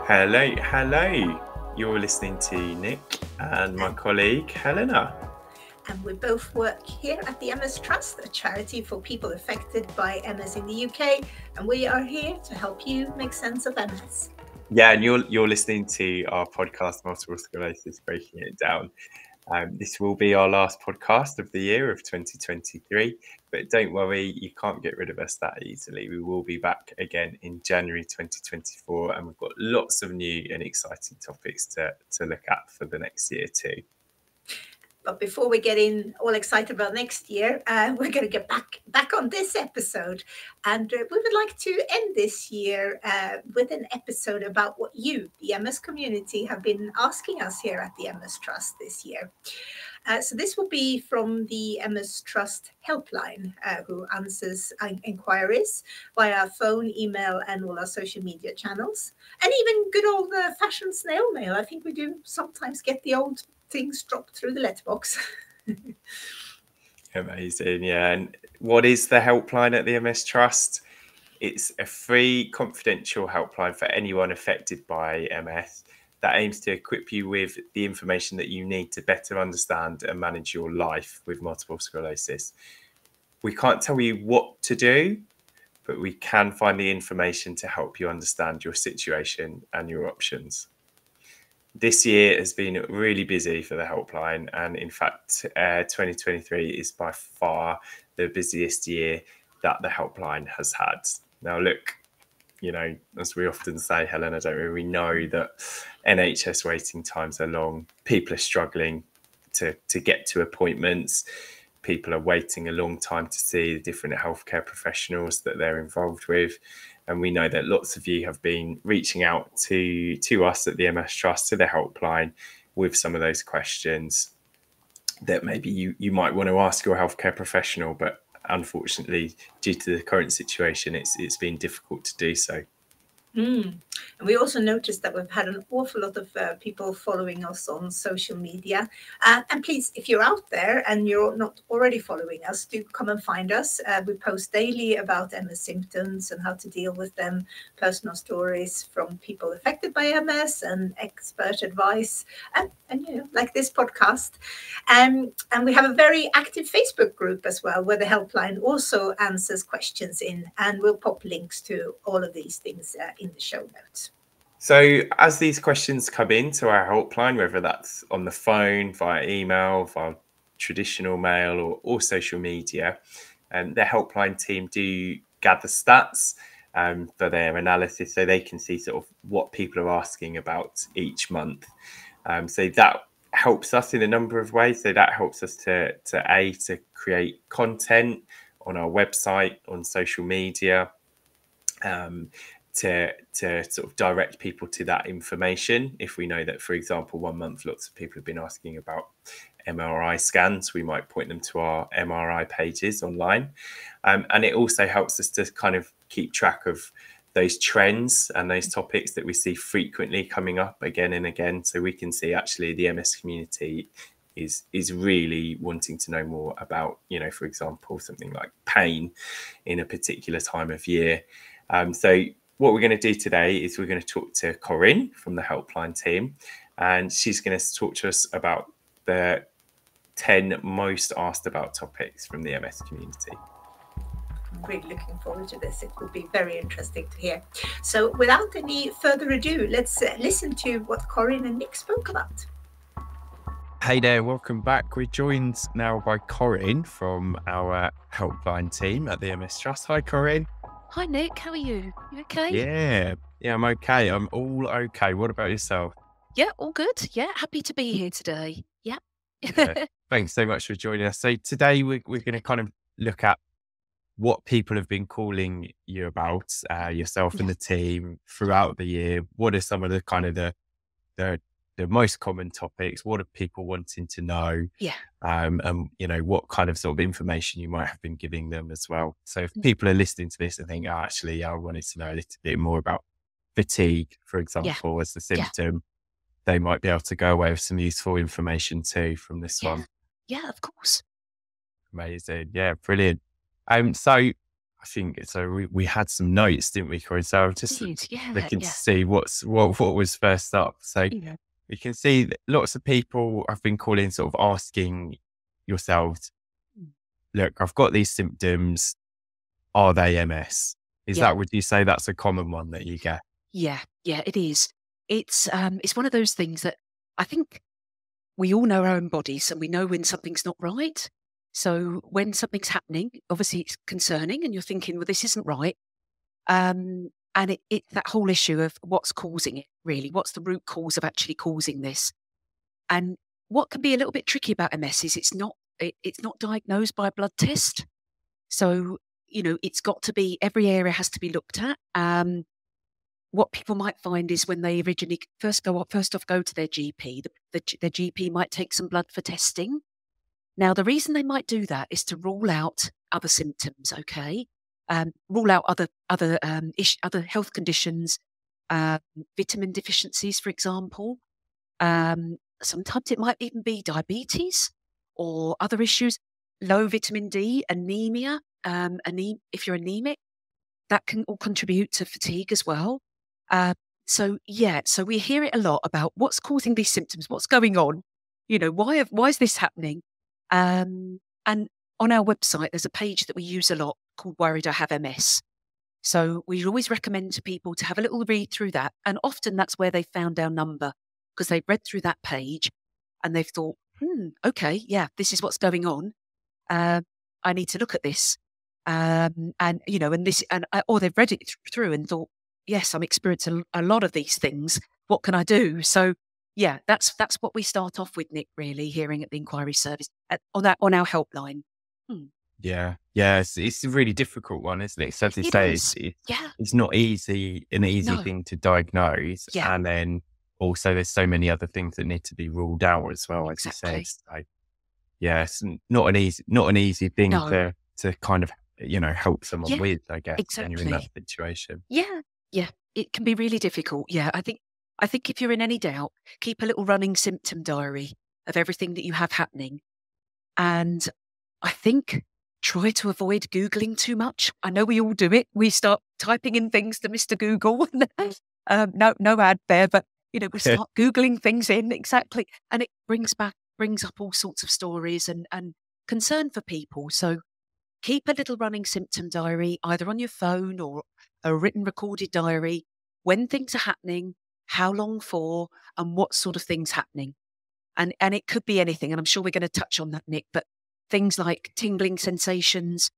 Hello, hello. You're listening to Nick and my colleague Helena. And we both work here at the MS Trust, a charity for people affected by MS in the UK. And we are here to help you make sense of MS. Yeah, and you're listening to our podcast, Multiple Sclerosis, Breaking It Down. This will be our last podcast of the year of 2023, but don't worry, you can't get rid of us that easily. We will be back again in January 2024, and we've got lots of new and exciting topics to look at for the next year too. But before we get in all excited about next year, we're going to get back on this episode. And we would like to end this year with an episode about what you, the MS community, have been asking us here at the MS Trust this year. So this will be from the MS Trust Helpline, who answers inquiries via phone, email, and all our social media channels. And even good old-fashioned snail mail. I think we do sometimes get the old things dropped through the letterbox. Amazing, yeah. And what is the helpline at the MS Trust? It's a free, confidential helpline for anyone affected by MS that aims to equip you with the information that you need to better understand and manage your life with multiple sclerosis. We can't tell you what to do, but we can find the information to help you understand your situation and your options. This year has been really busy for the helpline, and in fact 2023 is by far the busiest year that the helpline has had. Now look, you know, as we often say, Helena, don't we know that NHS waiting times are long. People are struggling to get to appointments. People are waiting a long time to see the different healthcare professionals that they're involved with. And we know that lots of you have been reaching out to us at the MS Trust, to the helpline, with some of those questions that maybe you might want to ask your healthcare professional, but unfortunately, due to the current situation, it's been difficult to do so. And we also noticed that we've had an awful lot of people following us on social media. And please, if you're out there and you're not already following us, do come and find us. We post daily about MS symptoms and how to deal with them, personal stories from people affected by MS and expert advice, and you know, like this podcast. And we have a very active Facebook group as well, where the helpline also answers questions in, and we'll pop links to all of these things in the show notes. So as these questions come into our helpline, whether that's on the phone, via email, via traditional mail or social media, the helpline team do gather stats for their analysis, so they can see sort of what people are asking about each month. So that helps us in a number of ways. So that helps us to create content on our website, on social media, to sort of direct people to that information. If we know that, for example, one month lots of people have been asking about MRI scans, we might point them to our MRI pages online. And it also helps us to kind of keep track of those trends and those topics that we see frequently coming up again and again. So we can see actually the MS community is really wanting to know more about, you know, for example, something like pain in a particular time of year. So what we're going to do today is we're going to talk to Corinne from the helpline team, and she's going to talk to us about the 10 most asked about topics from the MS community. I'm really looking forward to this. It will be very interesting to hear. So without any further ado, let's listen to what Corinne and Nick spoke about. Hey there, welcome back. We're joined now by Corinne from our helpline team at the MS Trust. Hi, Corinne. Hi, Nick. How are you? You okay? Yeah, I'm okay. I'm all okay. What about yourself? Yeah, all good. Yeah, happy to be here today. Yeah. Okay. Thanks so much for joining us. So today we're going to kind of look at what people have been calling you about, yourself and the team throughout the year. What are some of the kind of the most common topics? What are people wanting to know? Yeah. And you know, what kind of sort of information you might have been giving them as well. So if people are listening to this and think, actually, I wanted to know a little bit more about fatigue, for example, as the symptom, they might be able to go away with some useful information too from this one. Yeah, of course. Amazing. Yeah, brilliant. So I think so. We had some notes, didn't we, Corinne? So I'm just Yeah, looking to yeah. see what was first up. So Yeah. you can see that lots of people have been calling, sort of asking yourselves, look, I've got these symptoms. Are they MS? Would you say that's a common one that you get? Yeah, it is. It's one of those things that I think we all know our own bodies and we know when something's not right. So when something's happening, obviously it's concerning and you're thinking, well, this isn't right. And it's that whole issue of what's causing it, really. What's the root cause of actually causing this? And what can be a little bit tricky about MS is it's not diagnosed by a blood test. So, it's got to be, every area has to be looked at. What people might find is when they originally first off go to their GP, their GP might take some blood for testing. Now, the reason they might do that is to rule out other symptoms, okay? Rule out other health conditions, vitamin deficiencies, for example. Sometimes it might even be diabetes or other issues, low vitamin D, anemia. If you're anemic, that can all contribute to fatigue as well. So we hear it a lot about what's causing these symptoms, what's going on, why is this happening? And on our website, there's a page that we use a lot called Worried I Have MS. So we always recommend to people to have a little read through that. And often that's where they found our number, because they've read through that page and they've thought, okay, yeah, this is what's going on. I need to look at this. Or they've read it through and thought, yes, I'm experiencing a lot of these things. What can I do? So yeah, that's what we start off with, Nick, really, hearing at the inquiry service on our helpline. Yeah. It's a really difficult one, isn't it? So as you say, it's not an easy thing to diagnose. Yeah. And then also there's so many other things that need to be ruled out as well, as you said. So yeah, it's not an easy thing to kind of, help someone with, I guess, when you're in that situation. Yeah. It can be really difficult. Yeah. I think if you're in any doubt, keep a little running symptom diary of everything that you have happening. And I think try to avoid Googling too much. I know we all do it. We start typing in things to Mr. Google. No ad there, but we start Googling things in exactly. And it brings up all sorts of stories and concern for people. So keep a little running symptom diary, either on your phone or a written recorded diary, when things are happening, how long for, and what sort of things happening. And it could be anything. And I'm sure we're going to touch on that, Nick, but things like tingling sensations,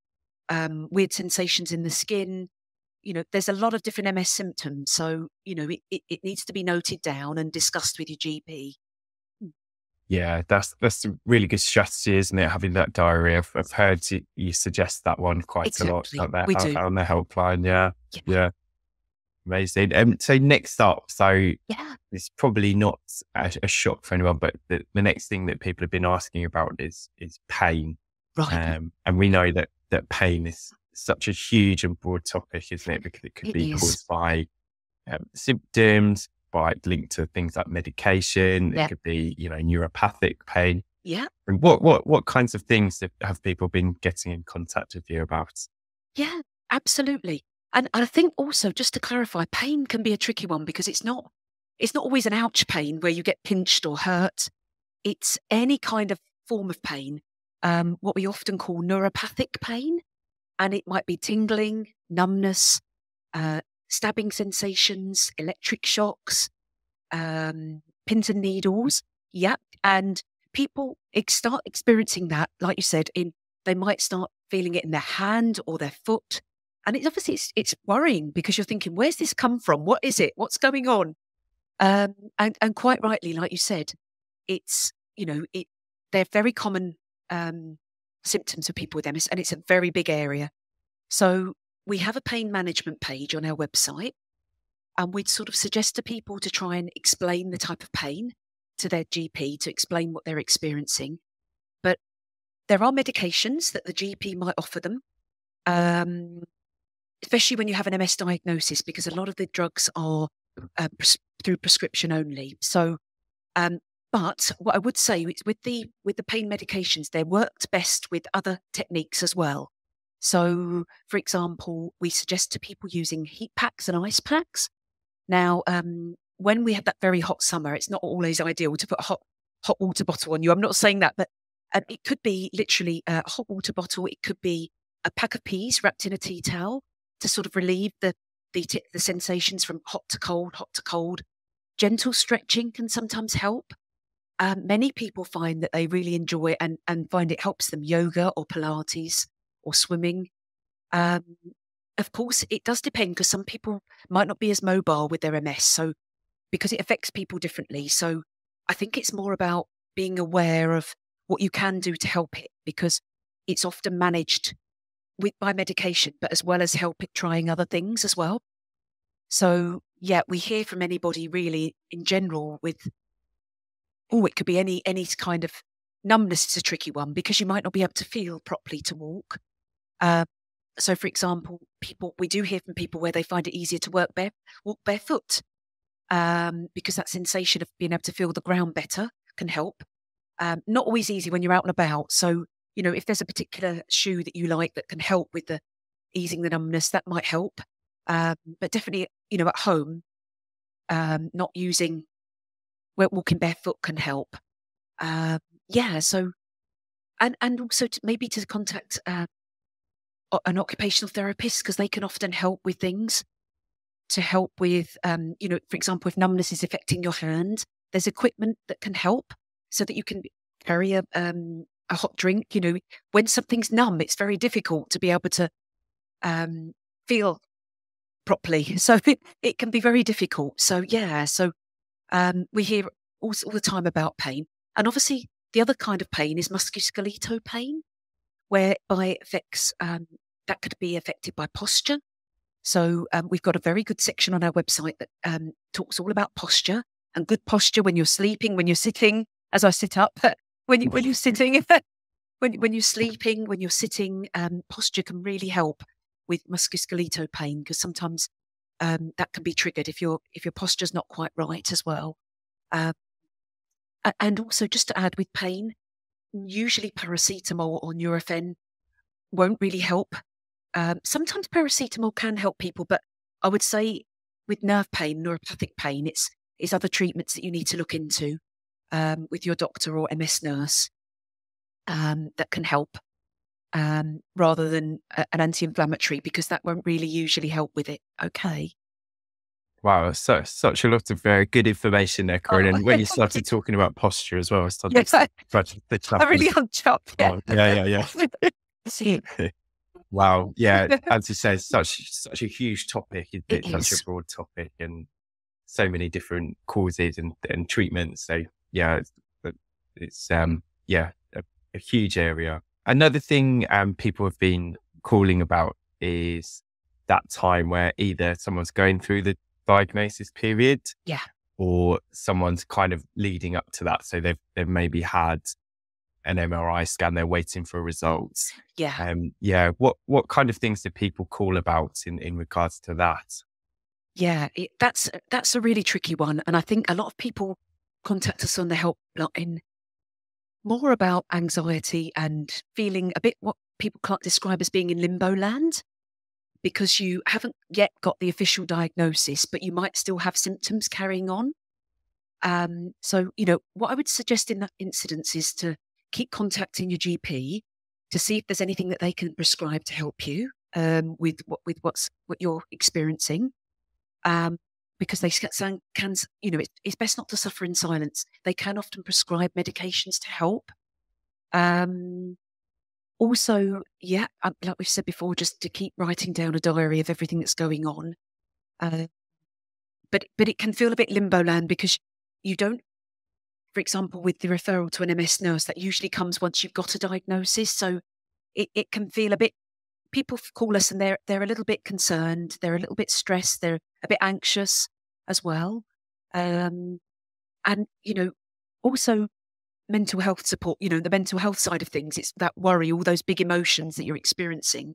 weird sensations in the skin. There's a lot of different MS symptoms. So, it needs to be noted down and discussed with your GP. Yeah, that's a really good strategy, isn't it? Having that diary. I've heard you suggest that one quite a lot out there on the helpline. Yeah. Amazing. So next up, it's probably not a shock for anyone, but the next thing that people have been asking about is pain. Right. And we know that pain is such a huge and broad topic, isn't it? Because it could be caused by symptoms, linked to things like medication. It could be, neuropathic pain. Yeah. And what kinds of things have people been getting in contact with you about? Yeah, absolutely. And I think also, just to clarify, pain can be a tricky one because it's not always an ouch pain where you get pinched or hurt. It's any kind of form of pain, what we often call neuropathic pain. And it might be tingling, numbness, stabbing sensations, electric shocks, pins and needles. Yeah. And people start experiencing that, like you said, they might start feeling it in their hand or their foot. And it's worrying because you're thinking, where's this come from? What is it? What's going on? And quite rightly, like you said, it's, they're very common symptoms for people with MS, and it's a very big area. So we have a pain management page on our website, and we'd sort of suggest to people to try and explain the type of pain to their GP, to explain what they're experiencing. But there are medications that the GP might offer them, especially when you have an MS diagnosis, because a lot of the drugs are through prescription only. So, but what I would say is with the pain medications, they're worked best with other techniques as well. So, for example, we suggest to people using heat packs and ice packs. Now, when we have that very hot summer, it's not always ideal to put a hot water bottle on you. I'm not saying that, but it could be literally a hot water bottle. It could be a pack of peas wrapped in a tea towel to sort of relieve the sensations from hot to cold. Gentle stretching can sometimes help. Many people find that they really enjoy and find it helps them yoga or Pilates or swimming. Of course, it does depend because some people might not be as mobile with their MS. So because it affects people differently. So I think it's more about being aware of what you can do to help it, because it's often managed by medication, but as well as help it trying other things as well. So yeah, we hear from anybody really in general with, it could be any kind of numbness is a tricky one because you might not be able to feel properly to walk. So for example, we do hear from people where they find it easier to walk barefoot because that sensation of being able to feel the ground better can help. Not always easy when you're out and about. So, if there's a particular shoe that you like that can help with the easing the numbness, that might help. But definitely, at home, not using walking barefoot can help. So, and also maybe to contact an occupational therapist, because they can often help with things to help with, for example, if numbness is affecting your hand, there's equipment that can help so that you can carry a hot drink. When something's numb, it's very difficult to be able to feel properly. So it can be very difficult. So we hear all the time about pain. And obviously the other kind of pain is musculoskeletal pain, whereby it affects, that could be affected by posture. So we've got a very good section on our website that talks all about posture and good posture when you're sleeping, when you're sitting, as I sit up, when you're sitting, when you're sleeping, when you're sitting, posture can really help with musculoskeletal pain, because sometimes that can be triggered if your posture's not quite right as well. And also, just to add with pain, usually paracetamol or Nurofen won't really help. Sometimes paracetamol can help people, but I would say with nerve pain, neuropathic pain, it's other treatments that you need to look into with your doctor or MS nurse that can help rather than an anti-inflammatory, because that won't really usually help with it. Okay. Wow, such a lot of very good information there, Corinne. And when you started talking about posture as well, I started I'm really on top. Yeah. Yeah. Wow. Yeah. As you say, such a huge topic. It's such a broad topic and so many different causes and treatments. So yeah, it's a huge area. Another thing people have been calling about is that time where either someone's going through the diagnosis period, or someone's kind of leading up to that. So they've maybe had an MRI scan, they're waiting for results. What kind of things do people call about in regards to that? That's a really tricky one, and I think a lot of people contact us on the helpline more about anxiety and feeling a bit what people can't describe as being in limbo land, because you haven't yet got the official diagnosis, but you might still have symptoms carrying on. So what I would suggest in that instance is to keep contacting your GP to see if there's anything that they can prescribe to help you with what you're experiencing. Because they can, it's best not to suffer in silence. They can often prescribe medications to help. Also, like we've said before, just to keep writing down a diary of everything that's going on. But it can feel a bit limbo land, because you don't, for example, with the referral to an MS nurse, that usually comes once you've got a diagnosis. So it can feel a bit, people call us and they're a little bit concerned, they're a little bit stressed, they're a bit anxious as well. And, also mental health support, the mental health side of things, it's that worry, all those big emotions that you're experiencing.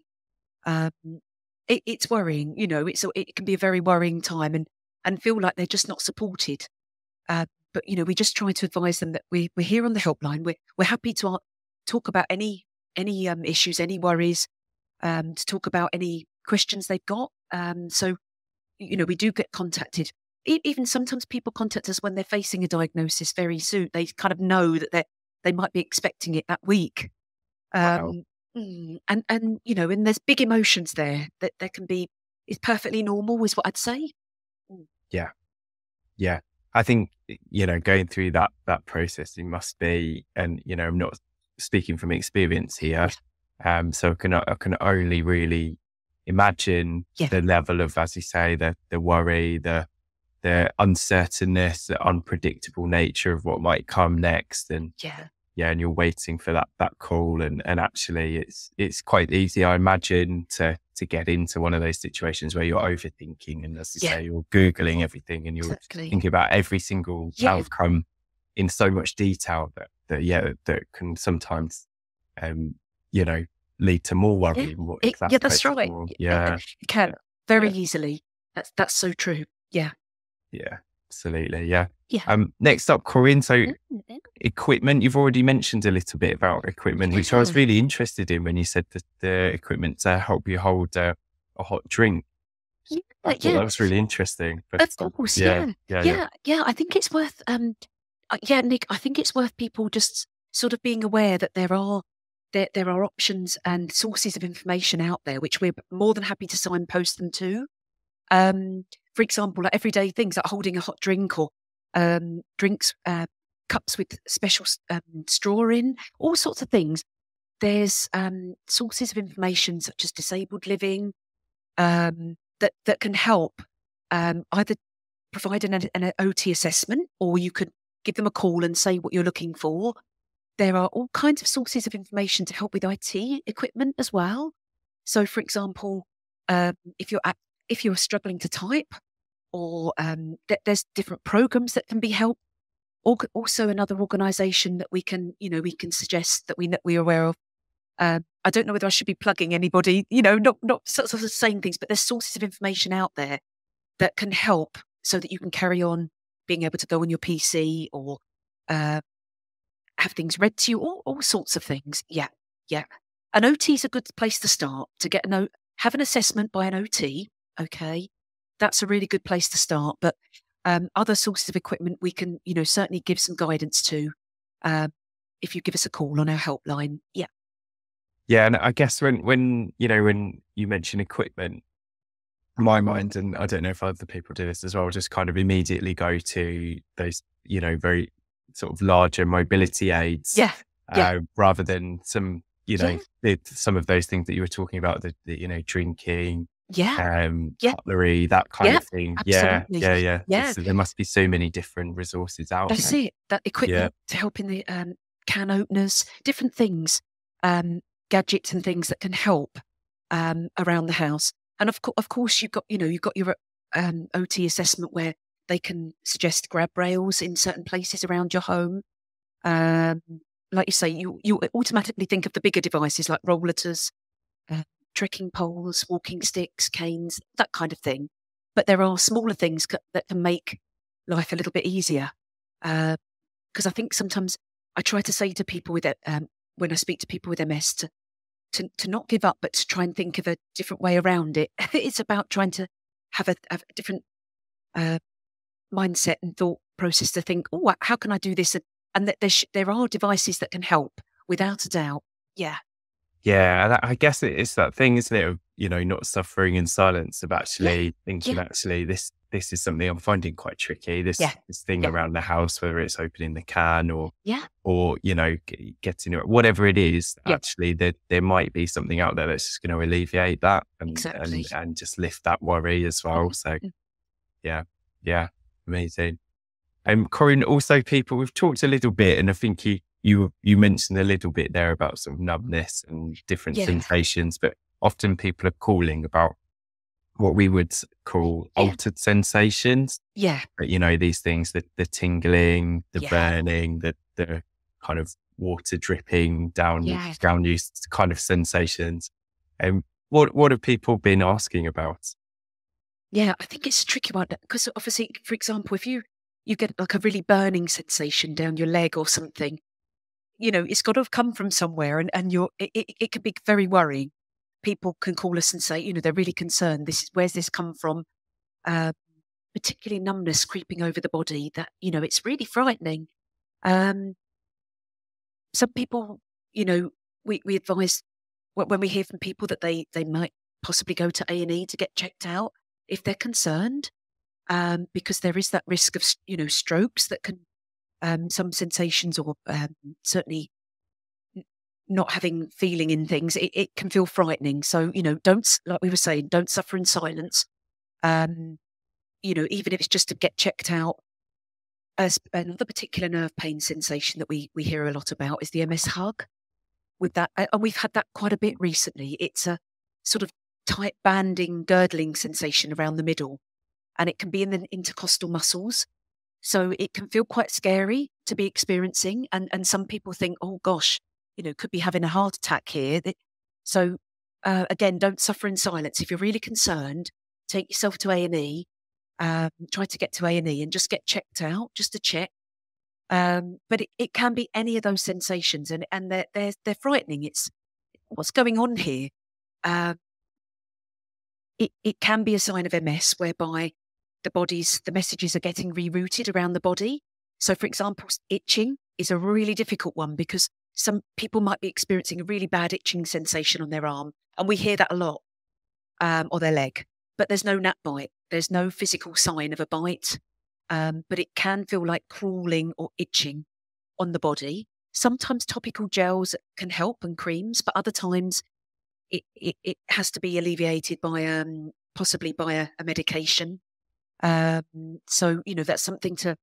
It's worrying, it can be a very worrying time and feel like they're just not supported. But, we just try to advise them that we're here on the helpline. We're happy to talk about any issues, any worries. to talk about any questions they've got. So, we do get contacted. Even sometimes people contact us when they're facing a diagnosis very soon. They kind of know that they might be expecting it that week. Wow. And there's big emotions there that there can be. Is perfectly normal, is what I'd say. Yeah. I think, going through that process, it must be, and, I'm not speaking from experience here. So I can only really imagine the level of, as you say, the worry, the uncertainness, the unpredictable nature of what might come next. And and you're waiting for that call. And actually it's quite easy, I imagine, to get into one of those situations where you're overthinking. And as you say, you're Googling everything and you're thinking about every single outcome in so much detail that can sometimes, lead to more worry. That's right. It can very easily. That's so true. Yeah, absolutely. Next up, Corinne. So equipment, you've already mentioned a little bit about equipment, which I was really interested in when you said that the equipment to help you hold a hot drink. I thought that was really interesting. But, of course, I think it's worth Nick, I think it's worth people just sort of being aware that there are options and sources of information out there which we're more than happy to signpost them to. For example, like everyday things like holding a hot drink or drinks, cups with special straw in, all sorts of things. There's sources of information such as disabled living that can help either provide an OT assessment, or you could give them a call and say what you're looking for. There are all kinds of sources of information to help with IT equipment as well. So, for example, if you're struggling to type, or there's different programs that can be helped. Also, another organisation that we can suggest that we're aware of. I don't know whether I should be plugging anybody, not sort of saying things, but there's sources of information out there that can help so that you can carry on being able to go on your PC or have things read to you, all sorts of things. Yeah. An OT is a good place to start, to get have an assessment by an OT. Okay. That's a really good place to start. But other sources of equipment we can, certainly give some guidance to if you give us a call on our helpline. Yeah. Yeah. And I guess when you mention equipment, my mind, and I don't know if other people do this as well, just kind of immediately go to those, very sort of larger mobility aids. Rather than some, some of those things that you were talking about, the drinking, cutlery, that kind of thing. Absolutely. Yeah. So there must be so many different resources out there. That's it. That equipment to help in the can openers, different things, gadgets and things that can help around the house. And of course, you've got your OT assessment where they can suggest grab rails in certain places around your home. Like you say, you automatically think of the bigger devices like rollators, trekking poles, walking sticks, canes, that kind of thing. But there are smaller things that can make life a little bit easier. Because I think sometimes I try to say to people with when I speak to people with MS to not give up, but to try and think of a different way around it. It's about trying to have a different mindset and thought process to think, oh, how can I do this? And that there are devices that can help, without a doubt. Yeah. Yeah, and I guess it's that thing, isn't it, of, not suffering in silence, of actually thinking, actually, this is something I'm finding quite tricky. This thing around the house, whether it's opening the can or getting it, whatever it is, actually, there might be something out there that's just going to alleviate that and just lift that worry as well. So, yeah, amazing. Corinne, also we've talked a little bit, and I think you mentioned a little bit there about sort of numbness and different sensations, but often people are calling about what we would call altered sensations. Yeah. But, these things, the tingling, the burning, the kind of water dripping down you kind of sensations. What have people been asking about? Yeah, I think it's a tricky one because obviously, for example, if you get like a really burning sensation down your leg or something, it's got to have come from somewhere, and it can be very worrying. people can call us and say, you know, they're really concerned. Where's this come from? Particularly numbness creeping over the body. That, you know, it's really frightening. Some people, you know, we advise when we hear from people that they might possibly go to A&E to get checked out if they're concerned, because there is that risk of, you know, strokes that can, some sensations or certainly not having feeling in things, it can feel frightening. So, you know, like we were saying, don't suffer in silence. You know, even if it's just to get checked out. Another particular nerve pain sensation that we hear a lot about is the MS hug. With that, and we've had that quite a bit recently. It's a sort of tight banding, girdling sensation around the middle, and it can be in the intercostal muscles. So it can feel quite scary to be experiencing. And some people think, oh gosh, you know, could be having a heart attack here. So again, don't suffer in silence. If you're really concerned, take yourself to A&E. Try to get to A&E and just get checked out, just to check. But it can be any of those sensations, and they're frightening. It's what's going on here. It can be a sign of MS, whereby the messages are getting rerouted around the body. So, for example, itching is a really difficult one, because some people might be experiencing a really bad itching sensation on their arm, and we hear that a lot, or their leg. But there's no gnat bite. There's no physical sign of a bite. But it can feel like crawling or itching on the body. Sometimes topical gels can help, and creams, but other times it has to be alleviated by possibly by a medication. So, you know, that's something to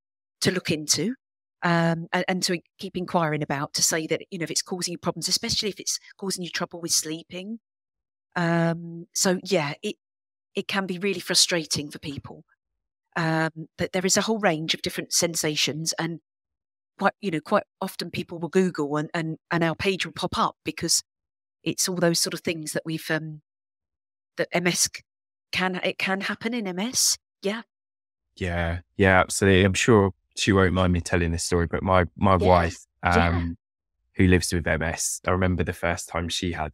look into, and to keep inquiring about, to say that, you know, if it's causing you problems, especially if it's causing you trouble with sleeping. So yeah, it can be really frustrating for people. But there is a whole range of different sensations, and quite often people will Google and our page will pop up, because it's all those sort of things that we've that MS can happen in MS. Yeah. Yeah, absolutely. I'm sure she won't mind me telling this story, but my wife, who lives with MS, I remember the first time she had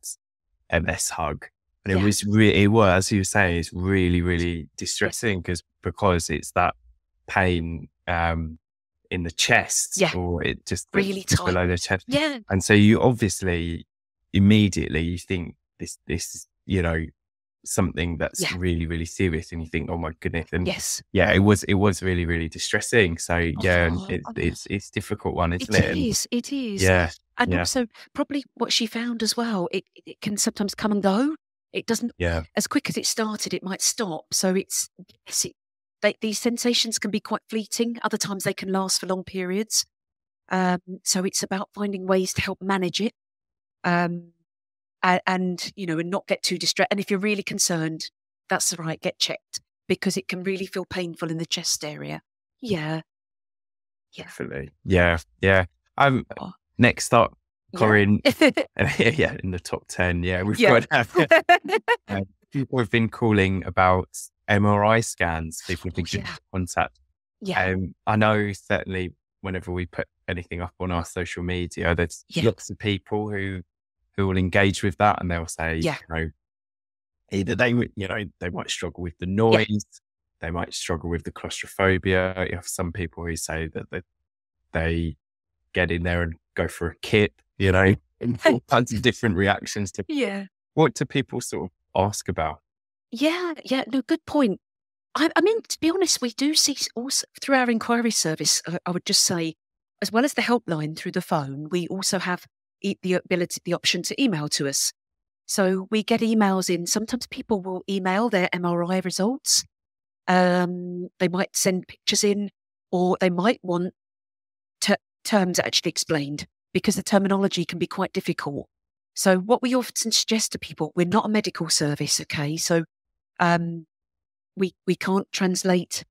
MS hug. And it was, as you were saying, it's really, really distressing, because it's that pain in the chest, or it just really tight below the chest. Yeah. And so you obviously immediately you think this is, you know, something that's really, really serious, and you think, oh my goodness. And it was really, really distressing. So it's a difficult one, isn't it? It is. Yeah. And also probably what she found as well, it can sometimes come and go. It doesn't, as quick as it started, it might stop. So these sensations can be quite fleeting. Other times they can last for long periods. So it's about finding ways to help manage it, and you know, and not get too distressed. And if you're really concerned, that's all right, get checked, because it can really feel painful in the chest area. Yeah. Definitely. Yeah. Next up, Corinne, in the top 10. We've got people have been calling about MRI scans. People have been getting in contact. I know certainly whenever we put anything up on our social media, there's lots of people who will engage with that, and they'll say, you know, either they might struggle with the noise, they might struggle with the claustrophobia. You have some people who say that they get in there and go for a kit, you know, and all kinds of different reactions to what do people sort of ask about? No, good point. I mean, to be honest, we do see also through our inquiry service, I would just say, as well as the helpline through the phone, we also have the option to email to us. So we get emails in. Sometimes people will email their MRI results. They might send pictures in, or they might want terms actually explained, because the terminology can be quite difficult. So what we often suggest to people, we're not a medical service, okay? So we can't translate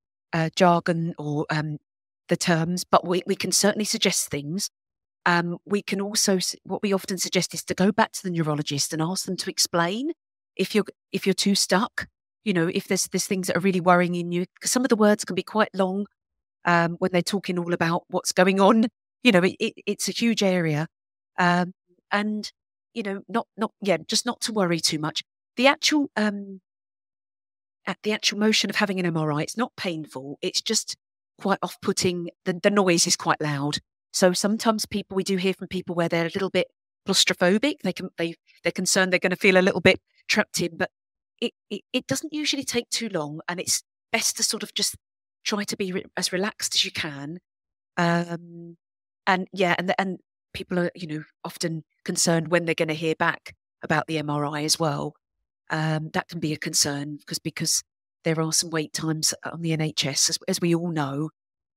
jargon or the terms, but we can certainly suggest things. We can also, what we often suggest is to go back to the neurologist and ask them to explain if you're too stuck, you know, if there's things that are really worrying in you, because some of the words can be quite long when they're talking all about what's going on. You know, it's a huge area. And just not to worry too much. The actual motion of having an MRI, it's not painful. It's just quite off-putting. The noise is quite loud. So sometimes we do hear from people where they're a little bit claustrophobic. They're concerned they're going to feel a little bit trapped in, but it doesn't usually take too long, and it's best to sort of just try to be as relaxed as you can. And people are, often concerned when they're going to hear back about the MRI as well. That can be a concern because there are some wait times on the NHS, as we all know.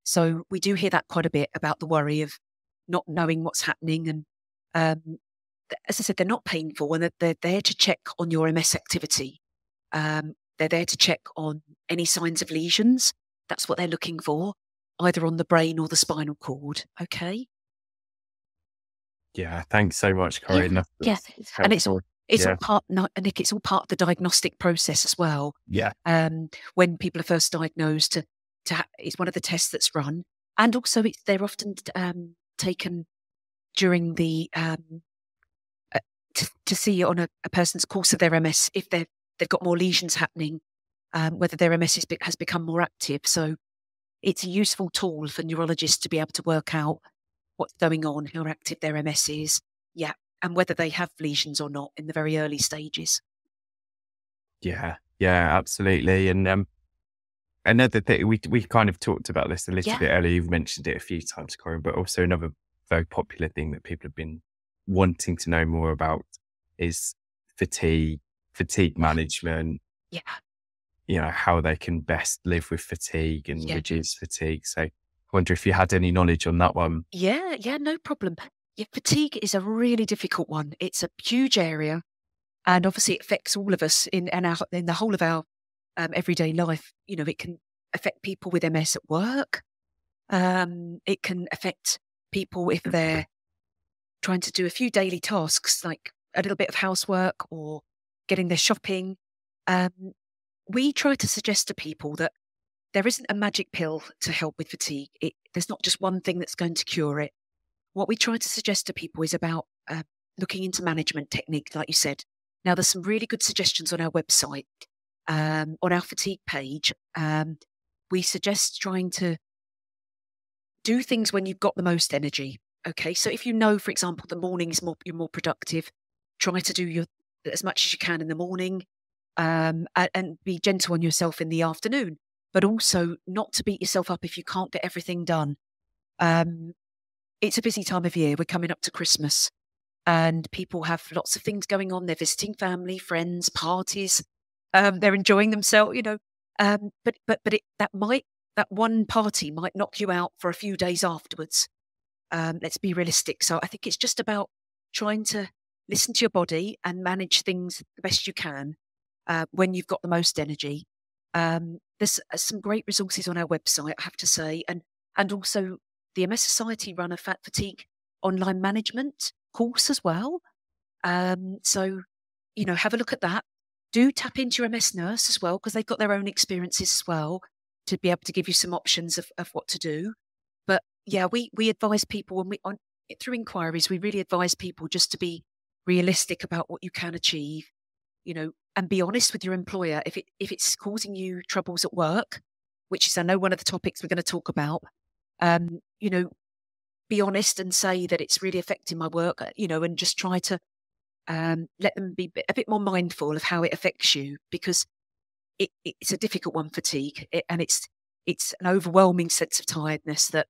So we do hear that quite a bit about the worry of not knowing what's happening. And as I said, they're not painful, and they're there to check on your MS activity. They're there to check on any signs of lesions. That's what they're looking for, either on the brain or the spinal cord. Okay. Yeah. Thanks so much, Corinne. Yeah. And it's all part, Nick, it's all part of the diagnostic process as well. Yeah. When people are first diagnosed, it's one of the tests that's run, and also they're often taken during the to see on a person's course of their MS if they've got more lesions happening, whether their MS has become more active. So it's a useful tool for neurologists to be able to work out what's going on, how active their MS is, and whether they have lesions or not in the very early stages. Yeah, absolutely. And another thing, we kind of talked about this a little bit earlier. You've mentioned it a few times, Corinne, but also another very popular thing that people have been wanting to know more about is fatigue management. Yeah. How they can best live with fatigue and reduce fatigue. So I wonder if you had any knowledge on that one. Yeah, no problem. Yeah, fatigue is a really difficult one. It's a huge area, and obviously it affects all of us in the whole of our everyday life. It can affect people with MS at work. It can affect people if they're trying to do a few daily tasks, like a little bit of housework or getting their shopping. We try to suggest to people that there isn't a magic pill to help with fatigue. There's not just one thing that's going to cure it. What we try to suggest to people is about looking into management techniques, like you said. Now, there's some really good suggestions on our website, on our fatigue page. We suggest trying to do things when you've got the most energy. Okay, so if for example, the morning is you're more productive, try to do as much as you can in the morning, and be gentle on yourself in the afternoon, but also not to beat yourself up if you can't get everything done. It's a busy time of year. We're coming up to Christmas, and people have lots of things going on. They're visiting family, friends, parties. They're enjoying themselves, but that one party might knock you out for a few days afterwards. Let's be realistic. So I think it's just about trying to listen to your body and manage things the best you can when you've got the most energy. There's some great resources on our website, I have to say, and also the MS Society run a fatigue online management course as well. So, have a look at that. Do tap into your MS nurse as well, because they've got their own experiences as well to be able to give you some options of what to do. But yeah, we advise people through inquiries, we really advise people just to be realistic about what you can achieve, and be honest with your employer. If it's causing you troubles at work, which is, I know, one of the topics we're going to talk about, be honest and say that it's really affecting my work, and just try to let them be a bit more mindful of how it affects you, because it's a difficult one, fatigue, and it's an overwhelming sense of tiredness that,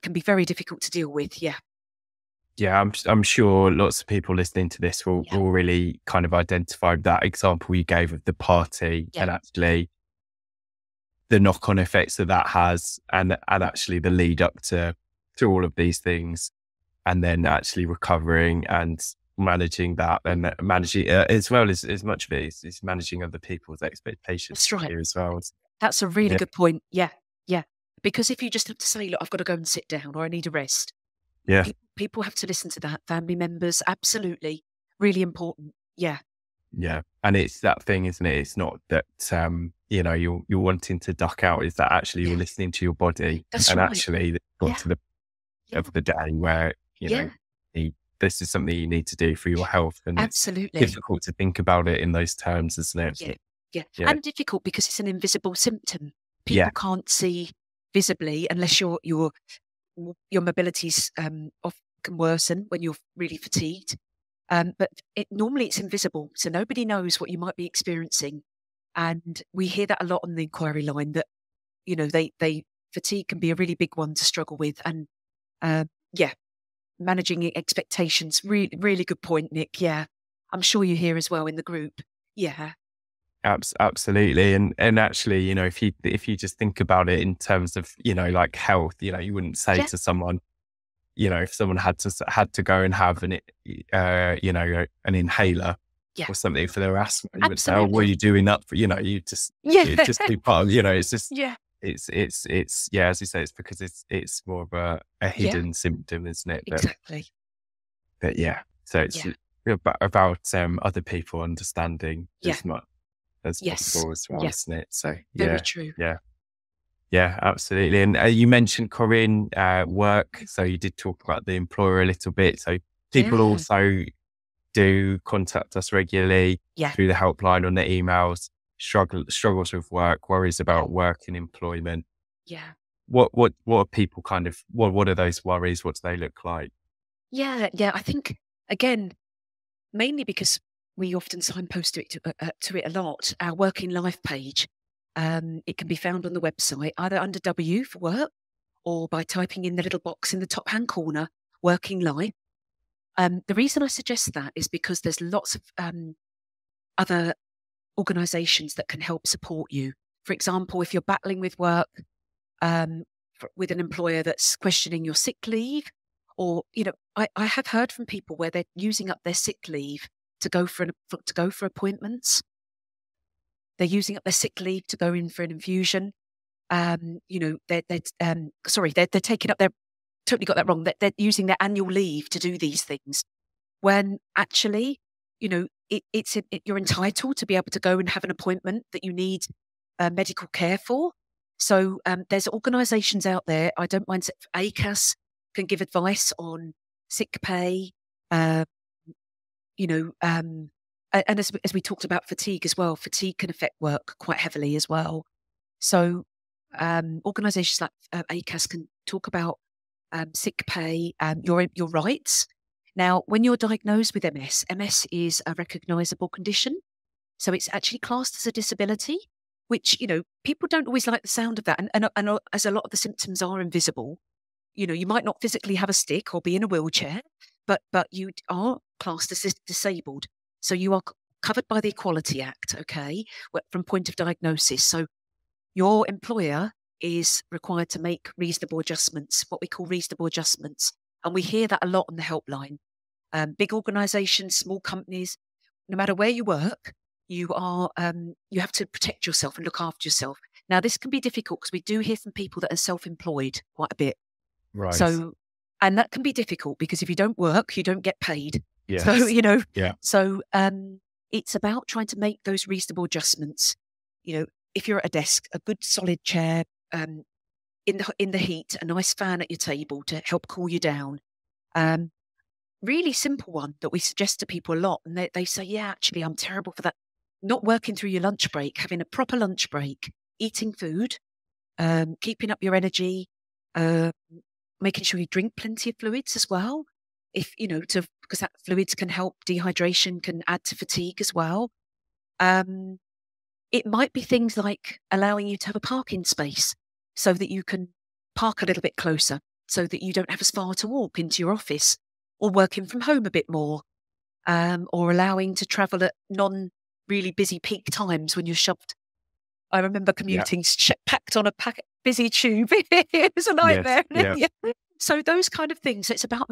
can be very difficult to deal with. Yeah, I'm sure lots of people listening to this will really kind of identify that example you gave of the party and actually the knock-on effects that has, and actually the lead up to all of these things, and then actually recovering and managing that, and managing as well as much of it is managing other people's expectations. That's right. Here as well. That's a really good point. Yeah. Because if you just have to say, look, I've got to go and sit down, or I need a rest. Yeah. People have to listen to that. Family members, absolutely. Really important. Yeah. Yeah. And it's that thing, isn't it? It's not that, you're wanting to duck out. Is that actually you're listening to your body. That's and right. actually got to the of the day where, you this is something you need to do for your health. And Absolutely. it's difficult to think about it in those terms, isn't it? Yeah. Yeah. And difficult because it's an invisible symptom. People can't see visibly unless your mobility's can worsen when you're really fatigued. But normally it's invisible, so nobody knows what you might be experiencing. And we hear that a lot on the inquiry line, that fatigue can be a really big one to struggle with. And managing expectations, really, really good point, Nick. Yeah, I'm sure you hear as well in the group. Yeah. Absolutely. And actually, if you just think about it in terms of, like health, you wouldn't say to someone, if someone had to go and have an inhaler or something for their asthma, you would say, "Oh, what are you doing that for?" You just it's just be part of, it's just it's as you say, it's because it's more of a hidden symptom, isn't it? Exactly. But so it's about other people understanding as much as possible as well, isn't it? So very true. Yeah, absolutely. And you mentioned, Corinne, work. So you did talk about the employer a little bit. So people also do contact us regularly through the helpline on their emails, struggles with work, worries about work and employment. Yeah. What are people what are those worries? What do they look like? Yeah. I think, again, mainly because we often signpost to it a lot, our working life page. It can be found on the website, either under W for work or by typing in the little box in the top hand corner, working life. The reason I suggest that is because there's lots of other organisations that can help support you. For example, if you're battling with work with an employer that's questioning your sick leave, or I have heard from people where they're using up their sick leave to go for appointments. They're using up their sick leave to go in for an infusion. They're taking up their, totally got that wrong. They're using their annual leave to do these things, when actually, you're entitled to be able to go and have an appointment that you need medical care for. So there's organisations out there. I don't mind. ACAS can give advice on sick pay. And as we talked about fatigue as well, fatigue can affect work quite heavily as well. So organisations like ACAS can talk about sick pay, your rights. Now, when you're diagnosed with MS is a recognisable condition. So it's actually classed as a disability, which, people don't always like the sound of that. And as a lot of the symptoms are invisible, you might not physically have a stick or be in a wheelchair, but you are classed as disabled. So you are covered by the Equality Act, okay, from point of diagnosis. So your employer is required to make reasonable adjustments, what we call reasonable adjustments. And we hear that a lot on the helpline. Big organisations, small companies, no matter where you work, you have to protect yourself and look after yourself. Now, this can be difficult because we do hear from people that are self-employed quite a bit. Right. So, and that can be difficult because if you don't work, you don't get paid. Yes. So, So it's about trying to make those reasonable adjustments. If you're at a desk, a good solid chair, in the heat, a nice fan at your table to help cool you down. Really simple one that we suggest to people a lot. And they say, yeah, actually, I'm terrible for that. Not working through your lunch break, having a proper lunch break, eating food, keeping up your energy, making sure you drink plenty of fluids as well. Because that fluids can help, dehydration can add to fatigue as well. It might be things like allowing you to have a parking space so that you can park a little bit closer, so that you don't have as far to walk into your office, or working from home a bit more, or allowing to travel at non-really busy peak times when you're shoved. I remember commuting packed on a busy tube. It was a nightmare. Yes, So those kind of things. So it's about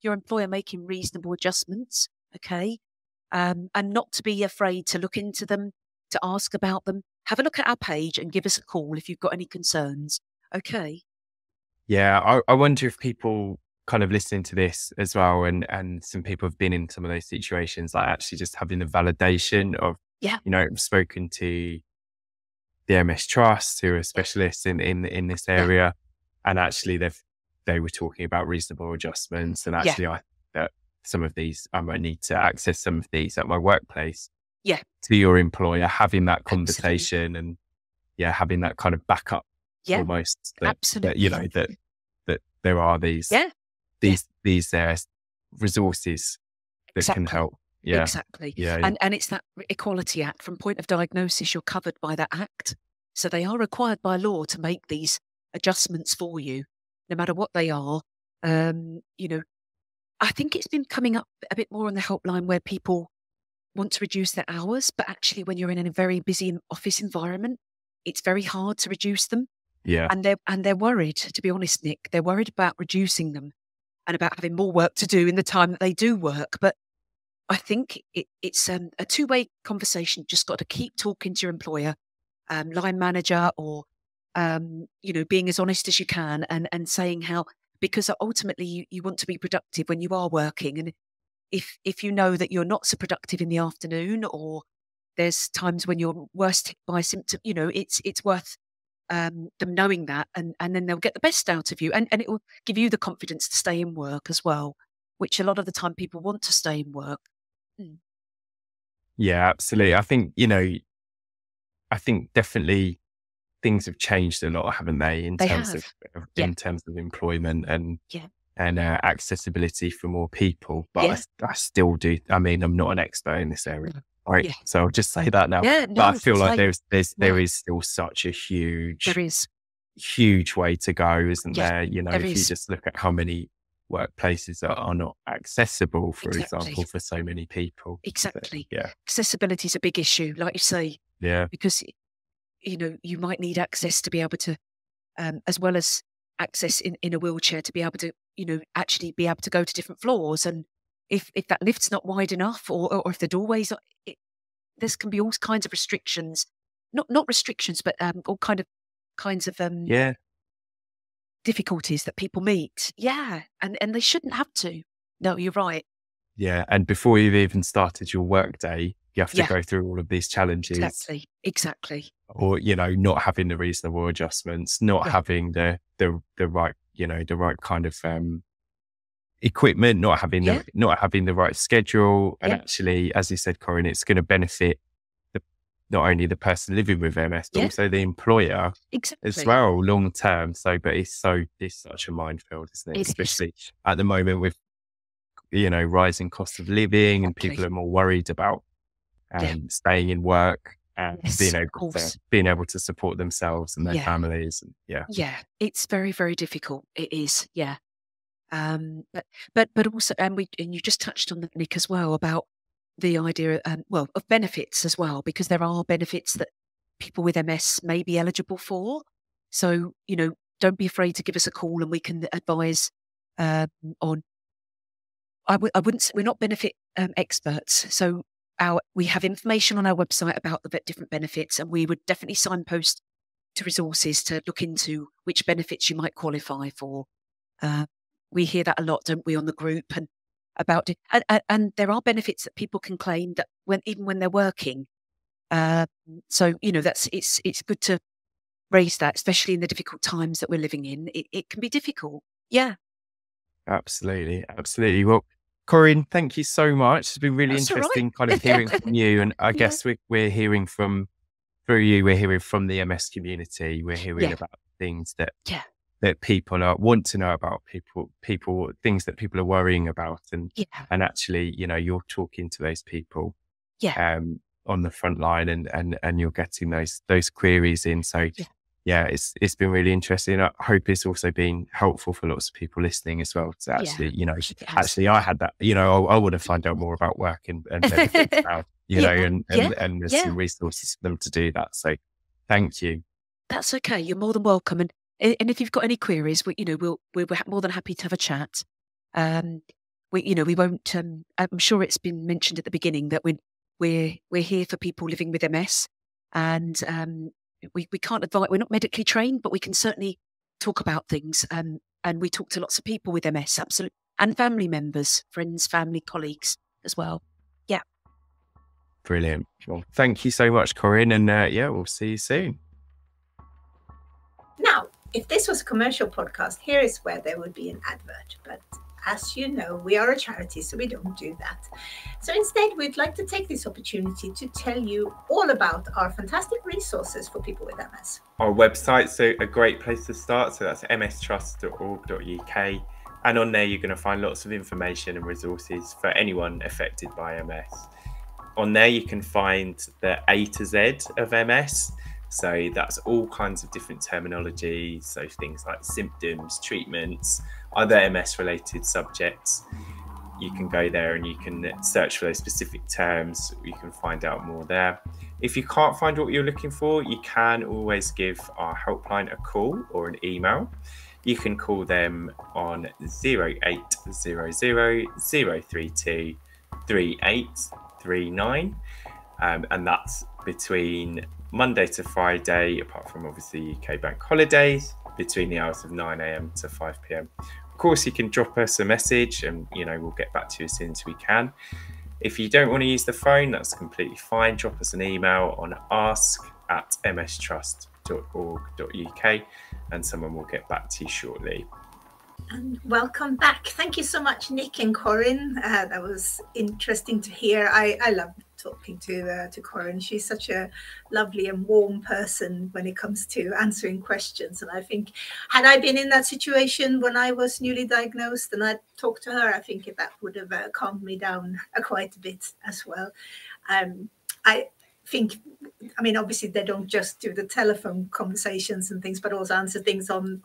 your employer making reasonable adjustments, okay? And not to be afraid to look into them, to ask about them. Have a look at our page and give us a call if you've got any concerns, okay? Yeah, I wonder if people kind of listening to this as well, and some people have been in some of those situations, like actually just having the validation of, I've spoken to the MS Trust, who are specialists in this area, and actually they were talking about reasonable adjustments, and actually that some of these, I might need to access some of these at my workplace. Yeah. To your employer, having that Absolutely. conversation and having that kind of backup almost that Absolutely. that there are these resources that can help. Yeah. Exactly. Yeah. And it's that Equality Act. From point of diagnosis, you're covered by that act. So they are required by law to make these adjustments for you, no matter what they are. You know, I think it's been coming up a bit more on the helpline where people want to reduce their hours, but actually when you're in a very busy office environment, it's very hard to reduce them. Yeah. And they're worried, to be honest, Nick, they're worried about reducing them and about having more work to do in the time that they do work. But I think it's a two-way conversation. You've just got to keep talking to your employer, line manager, or, being as honest as you can and saying how, because ultimately you want to be productive when you are working. And if you know that you're not so productive in the afternoon, or there's times when you're worst hit by symptom, it's worth them knowing that, and then they'll get the best out of you, and it will give you the confidence to stay in work as well, which a lot of the time people want to stay in work. Yeah, absolutely. I think, definitely things have changed a lot, haven't they? In terms of employment and accessibility for more people. But I still do. I mean, I'm not an expert in this area, right? So I'll just say that now. But I feel like there is still such a huge way to go, isn't there? If you just look at how many workplaces are not accessible, for example, for so many people. Exactly. So, accessibility is a big issue, like you say. Yeah. Because you might need access to be able to, as well as access in a wheelchair, to be able to, actually be able to go to different floors. And if that lift's not wide enough, or if the doorways are, there can be all kinds of restrictions, not restrictions, but all kinds of difficulties that people meet. Yeah. And they shouldn't have to. No, you're right. Yeah. And before you've even started your work day, you have to go through all of these challenges. Exactly. Or, not having the reasonable adjustments, not having the right, the right kind of equipment, not having the right schedule. And actually, as you said, Corinne, it's going to benefit not only the person living with MS, but also the employer as well, long term. So, but it's such a minefield, isn't it? Especially at the moment with, rising cost of living, and people are more worried about staying in work and being able to support themselves and their families. And it's very, very difficult. It is. Yeah. But also, and you just touched on that, Nick, as well, about the idea, of benefits as well, because there are benefits that people with MS may be eligible for. So, don't be afraid to give us a call, and we can advise on. I wouldn't say we're not benefit experts. So we have information on our website about the different benefits, and we would definitely signpost to resources to look into which benefits you might qualify for. We hear that a lot, don't we, on the group, and about it. And there are benefits that people can claim that even when they're working. So it's good to raise that, especially in the difficult times that we're living in. It can be difficult. Yeah. Absolutely. Well, Corinne, thank you so much. It's been really interesting kind of hearing from you. And I guess we're hearing from the MS community. We're hearing about things that people want to know about, people, things that people are worrying about. And actually, you're talking to those people on the front line, and you're getting those queries in. So it's been really interesting. I hope it's also been helpful for lots of people listening as well. To actually, actually I had that, I want to find out more about work and benefits now, and there's some resources for them to do that. So thank you. That's okay. You're more than welcome. And if you've got any queries, we're more than happy to have a chat. We won't, I'm sure it's been mentioned at the beginning that we're here for people living with MS, and we can't advise. We're not medically trained, but we can certainly talk about things. And we talk to lots of people with MS, absolutely, and family members, friends, family, colleagues as well. Yeah. Brilliant. Well, thank you so much, Corinne, and we'll see you soon. Now, if this was a commercial podcast, here is where there would be an advert. But as you know, we are a charity, so we don't do that. So instead, we'd like to take this opportunity to tell you all about our fantastic resources for people with MS. Our website's a great place to start, so that's mstrust.org.uk. And on there, you're going to find lots of information and resources for anyone affected by MS. On there, you can find the A to Z of MS. So that's all kinds of different terminology. So things like symptoms, treatments, other MS related subjects. You can go there and you can search for those specific terms. You can find out more there. If you can't find what you're looking for, you can always give our helpline a call or an email. You can call them on 0800 032 3839. And that's between Monday to Friday, apart from obviously UK bank holidays, between the hours of 9 a.m. to 5 p.m. Of course, you can drop us a message and, we'll get back to you as soon as we can. If you don't want to use the phone, that's completely fine. Drop us an email on ask@mstrust.org.uk and someone will get back to you shortly. And welcome back. Thank you so much, Nick and Corinne. That was interesting to hear. I love talking to Corinne. She's such a lovely and warm person when it comes to answering questions. And I think, had I been in that situation when I was newly diagnosed and I'd talked to her, I think that would have calmed me down quite a bit as well. I think, obviously they don't just do the telephone conversations and things, but also answer things on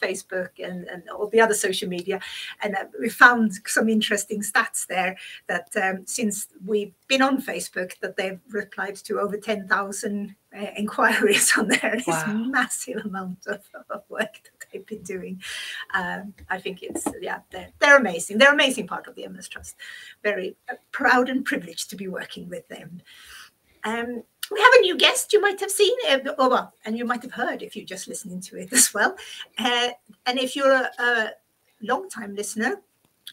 Facebook and all the other social media. And we found some interesting stats there that since we've been on Facebook, that they've replied to over 10,000 inquiries on there. It's a massive amount of work that they've been doing. I think it's, they're amazing. They're an amazing part of the MS Trust. Very proud and privileged to be working with them. We have a new guest you might have seen, and you might have heard if you're just listening to it as well. And if you're a long-time listener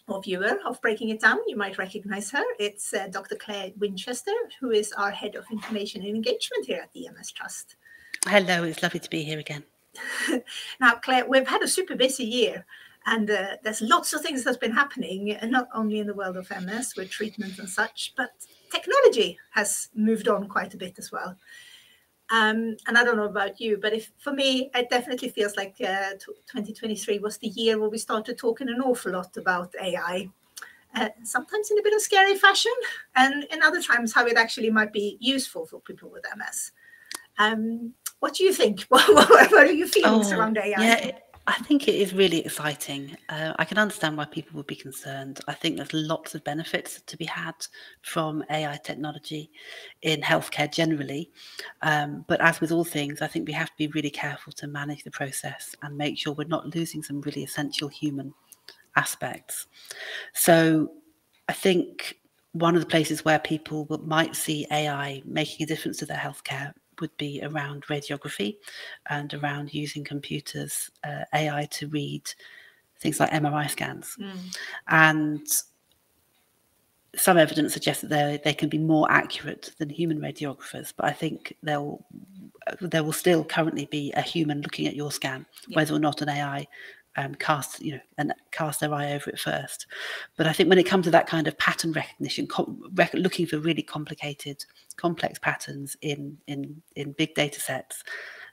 or viewer of Breaking It Down, you might recognize her. It's Dr. Claire Winchester, who is our Head of Information and Engagement here at the MS Trust. Hello, it's lovely to be here again. Now, Claire, we've had a super busy year. And there's lots of things that's been happening, and not only in the world of MS with treatment and such, but technology has moved on quite a bit as well. And I don't know about you, but for me, it definitely feels like 2023 was the year where we started talking an awful lot about AI. Sometimes in a bit of scary fashion, and in other times how it actually might be useful for people with MS. What do you think? What are your feelings around AI? Yeah. I think it is really exciting. I can understand why people would be concerned. I think there's lots of benefits to be had from AI technology in healthcare generally. But as with all things, I think we have to be really careful to manage the process and make sure we're not losing some really essential human aspects. So I think one of the places where people might see AI making a difference to their healthcare would be around radiography and around using computers, AI to read things like MRI scans. And some evidence suggests that they can be more accurate than human radiographers, but I think there will still currently be a human looking at your scan, whether or not an AI cast their eye over it first. But I think when it comes to that kind of pattern recognition, looking for really complex patterns in big data sets,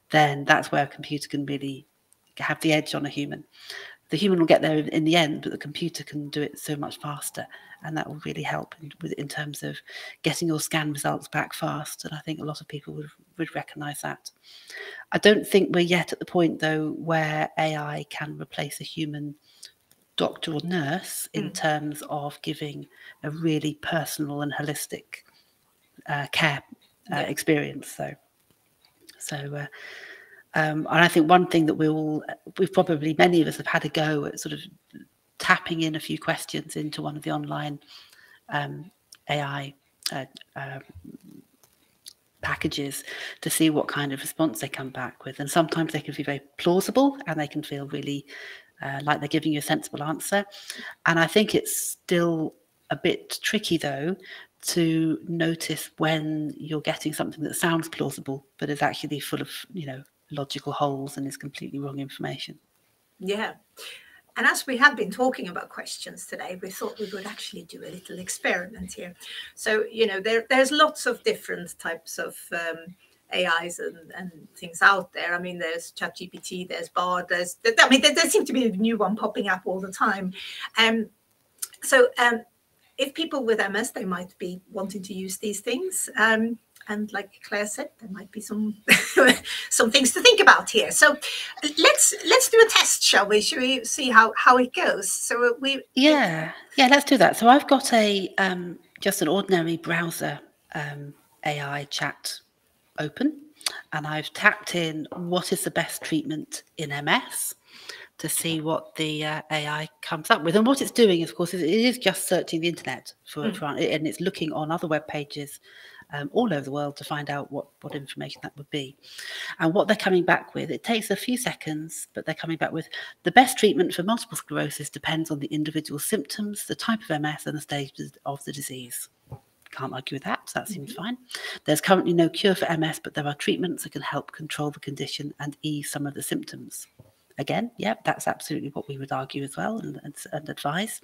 then that's where a computer can really have the edge on a human. The human will get there in the end, but the computer can do it so much faster, and that will really help in terms of getting your scan results back fast. And I think a lot of people would recognise that. I don't think we're yet at the point, though, where AI can replace a human doctor or nurse in terms of giving a really personal and holistic care experience. And I think one thing that many of us have had a go at sort of tapping in a few questions into one of the online AI packages to see what kind of response they come back with. And sometimes they can be very plausible and they can feel really like they're giving you a sensible answer. And I think it's still a bit tricky, though, to notice when you're getting something that sounds plausible but is actually full of, logical holes and is completely wrong information. Yeah. And as we have been talking about questions today, we thought we would actually do a little experiment here. So, you know, there's lots of different types of AIs and things out there. I mean, there's ChatGPT, there's Bard, there seems to be a new one popping up all the time. So if people with MS, they might be wanting to use these things. And like Claire said, there might be some some things to think about here. So let's do a test, shall we? Should we see how it goes? So let's do that. So I've got a just an ordinary browser AI chat open, and I've tapped in what is the best treatment in MS to see what the AI comes up with. And what it's doing, of course, is it is just searching the internet for and it's looking on other web pages all over the world to find out what information that would be. And what they're coming back with, it takes a few seconds, but they're coming back with the best treatment for multiple sclerosis depends on the individual symptoms, the type of MS, and the stages of the disease. Can't argue with that, so that seems fine. There's currently no cure for MS, but there are treatments that can help control the condition and ease some of the symptoms. Again, yeah, that's absolutely what we would argue as well and advise.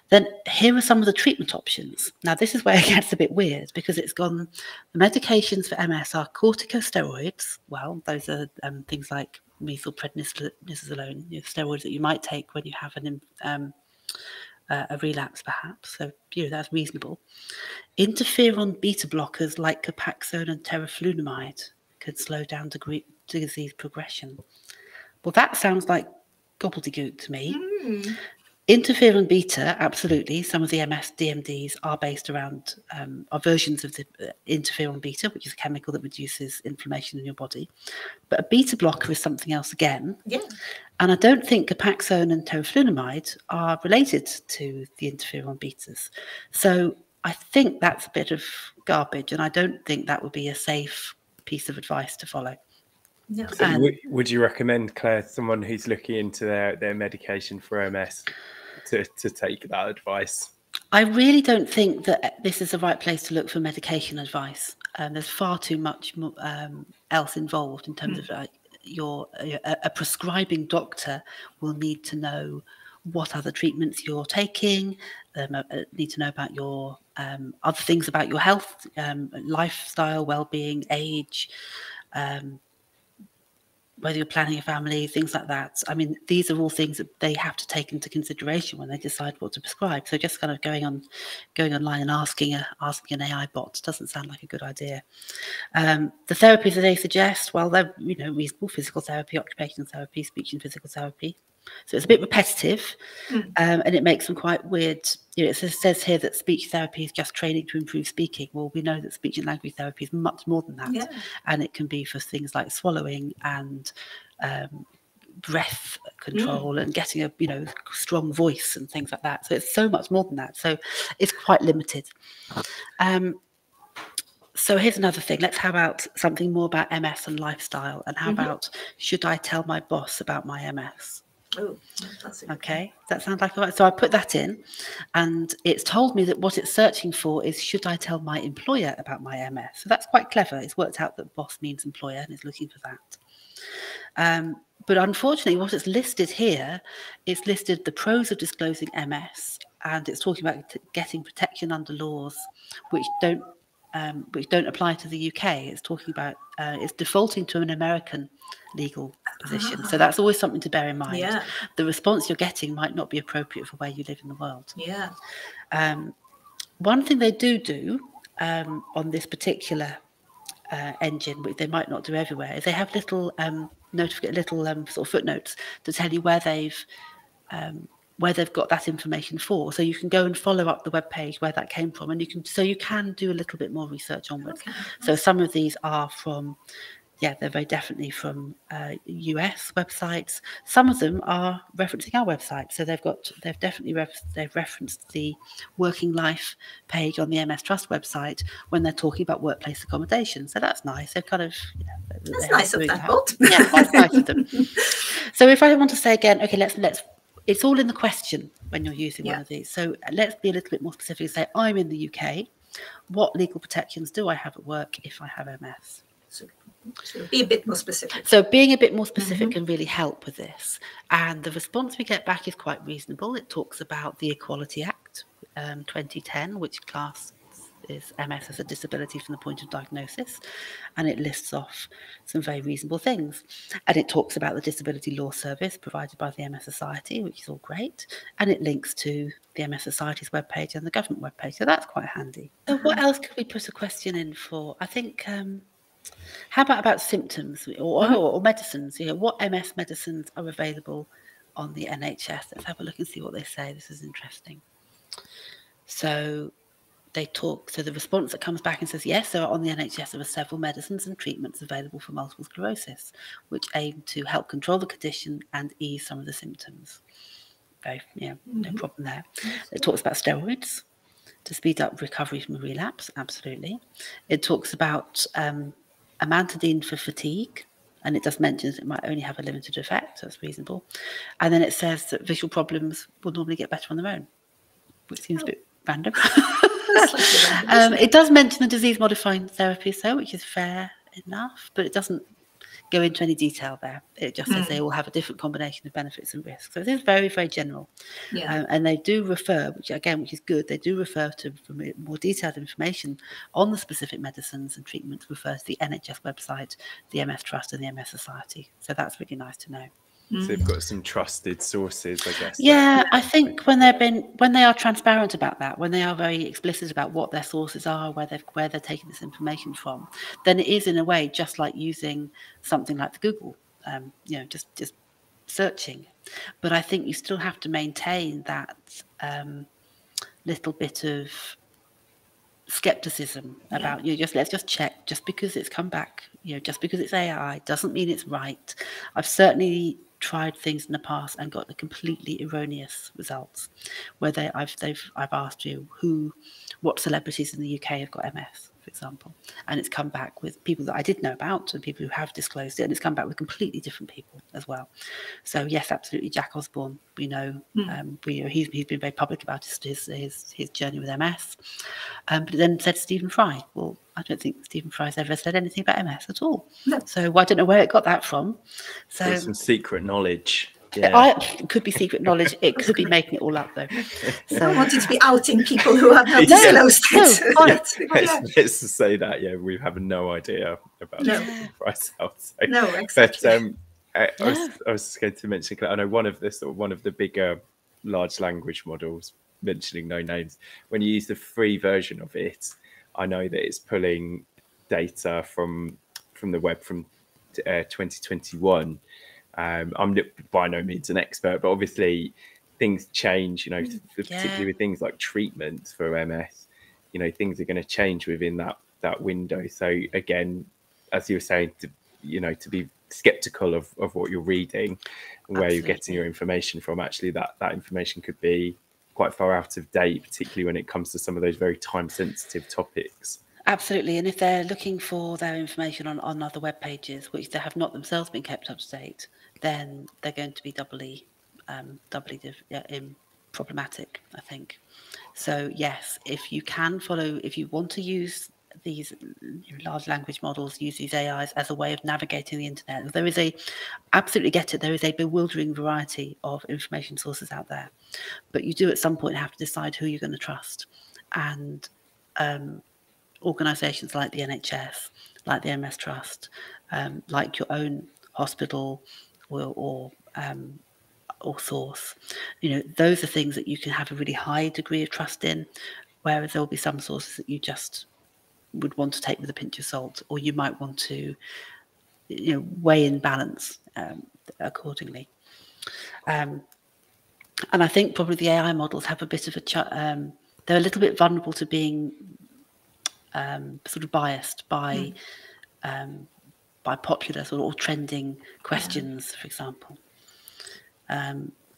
Then here are some of the treatment options. Now, this is where it gets a bit weird because it's gone, the medications for MS are corticosteroids. Well, those are things like methylprednisolone, steroids that you might take when you have a relapse, perhaps. So, that's reasonable. Interferon beta blockers like Copaxone and teriflunomide could slow down disease progression. Well, that sounds like gobbledygook to me. Interferon beta, absolutely. Some of the MS DMDs are based around, are versions of the interferon beta, which is a chemical that reduces inflammation in your body. But a beta blocker is something else again. Yeah. And I don't think Copaxone and teriflunomide are related to the interferon betas. So I think that's a bit of garbage, and I don't think that would be a safe piece of advice to follow. No. So would you recommend, Claire, someone who's looking into their medication for MS to take that advice? I really don't think that this is the right place to look for medication advice. There's far too much else involved in terms of a prescribing doctor will need to know what other treatments you're taking, need to know about your other things about your health, lifestyle, well-being, age, whether you're planning a family, things like that. I mean, these are all things that they have to take into consideration when they decide what to prescribe. So just kind of going online and asking an AI bot doesn't sound like a good idea. The therapies that they suggest, well, they're reasonable: physical therapy, occupational therapy, speech and physical therapy. So it's a bit repetitive, and it makes them quite weird. It says here that speech therapy is just training to improve speaking. Well, we know that speech and language therapy is much more than that, and it can be for things like swallowing and breath control and getting a strong voice and things like that. So it's so much more than that. So it's quite limited. So here's another thing. Let's have about something more about MS and lifestyle. And how about, should I tell my boss about my MS? Oh, that's okay. That sounds like all right. So I put that in, and it's told me that what it's searching for is, should I tell my employer about my MS? So that's quite clever. It's worked out that boss means employer, and it's looking for that. But unfortunately, what it's listed here, it's listed the pros of disclosing MS, and it's talking about getting protection under laws which don't apply to the UK. It's talking about it's defaulting to an American legal position. So that's always something to bear in mind. Yeah. The response you're getting might not be appropriate for where you live in the world. Yeah. One thing they do on this particular engine, which they might not do everywhere, is they have little sort of footnotes to tell you where they've got that information for. So you can go and follow up the web page where that came from, and you can do a little bit more research onwards. Okay. So some of these are from, they're very definitely from US websites. Some of them are referencing our website. So they've referenced the working life page on the MS Trust website when they're talking about workplace accommodation. So that's nice. They've kind of, that's nice of that bot. Yeah, quite nice of them. So if I want to say again, okay, let's. It's all in the question when you're using one of these. So let's be a little bit more specific and say, I'm in the UK. What legal protections do I have at work if I have MS? So be a bit more specific. So being a bit more specific can really help with this. And the response we get back is quite reasonable. It talks about the Equality Act 2010, which classes MS as a disability from the point of diagnosis. And it lists off some very reasonable things. And it talks about the Disability Law Service provided by the MS Society, which is all great. And it links to the MS Society's webpage and the government webpage. So that's quite handy. So what else could we put a question in for? I think... how about symptoms or medicines? You know, what MS medicines are available on the NHS? Let's have a look and see what they say. This is interesting. So they talk. So the response that comes back and says, yes, there are on the NHS there are several medicines and treatments available for multiple sclerosis, which aim to help control the condition and ease some of the symptoms. Very, no problem there. It talks about steroids to speed up recovery from a relapse. Absolutely. It talks about amantadine for fatigue, and it does mention that it might only have a limited effect, so that's reasonable. And then it says that visual problems will normally get better on their own, which seems a bit random. It does mention the disease-modifying therapies, though, which is fair enough, but it doesn't go into any detail there. It just says they all have a different combination of benefits and risks. So it is very, very general. And they do refer, which is good, they do refer to more detailed information on the specific medicines and treatments, refers to the NHS website, the MS Trust and the MS Society. So that's really nice to know. So they've got some trusted sources, I guess. Yeah, I think when they are transparent about that, when they are very explicit about what their sources are, where they're taking this information from, then it is in a way just like using something like the Google, just searching. But I think you still have to maintain that little bit of skepticism about let's just check. Just because it's come back, just because it's AI doesn't mean it's right. I've certainly tried things in the past and got the completely erroneous results where I've asked what celebrities in the UK have got MS, for example, and it's come back with people that I did know about and people who have disclosed it, and it's come back with completely different people as well. So yes, absolutely, Jack Osborne, we know, he's been very public about his journey with MS, but then said Stephen Fry. Well, I don't think Stephen Fry's ever said anything about MS at all. No. So I don't know where it got that from. So some secret knowledge. It could be secret knowledge. It could be making it all up, though. So I wanted to be outing people who have not disclosed it. Let's say that. Yeah, we have no idea about ourselves. So. No, exactly. But I was going to mention, I know one of the bigger large language models, mentioning no names, when you use the free version of it, I know that it's pulling data from the web from 2021. I'm by no means an expert, but obviously things change, particularly with things like treatments for MS, things are going to change within that window. So again, as you were saying, to be skeptical of what you're reading, where you're getting your information from, actually that information could be quite far out of date, particularly when it comes to some of those very time sensitive topics. Absolutely. And if they're looking for their information on other web pages, which they have not themselves been kept up to date, then they're going to be doubly problematic, I think. So yes, if you want to use these large language models, use these AIs as a way of navigating the internet, there is a bewildering variety of information sources out there. But you do at some point have to decide who you're going to trust. And organisations like the NHS, like the MS Trust, like your own hospital or source, those are things that you can have a really high degree of trust in, whereas there will be some sources that you just would want to take with a pinch of salt, or you might want to weigh in balance accordingly. And I think probably the AI models have a bit of they're a little bit vulnerable to being sort of biased by popular or trending questions, for example.